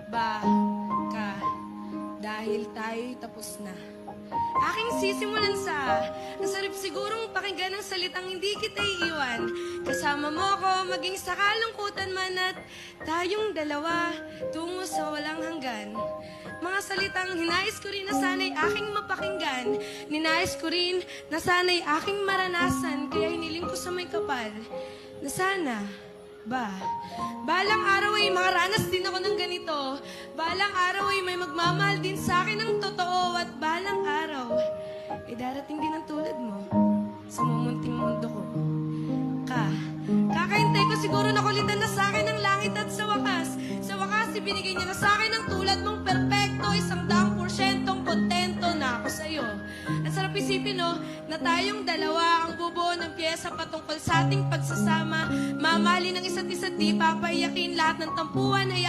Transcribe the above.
ba ka dahil tayo'y tapos na. Aking sisimulan sa nasarap sigurong pakinggan ng salitang hindi kita iiwan. Kasama mo ako maging sa kalungkutan man at tayong dalawa tungo sa walang hanggan. Mga salitang hinais ko rin na sana'y aking mapakinggan. Ninais ko rin na sana'y aking maranasan. Kaya hiniling ko sa may kapal na sana balang araw ay makaranas din ako ng ganito. Balang araw ay may magmamahal din sa akin ng totoo. At balang araw ay darating din ang tulad mo sa mumunting mundo ko. Kakahintay ko siguro na kulitan na sa akin ng langit. At sa wakas ibinigay niya na sa akin ng tulad mong perpekto. 100% kontento na ako sa'yo. Ang sarap isipin, no, na tayong dalawa ang bubuo ng piyesa patungkol sa ating pagsasama. Mamahalin ng isa't isa, di papaiyakin lahat ng tampuhan ay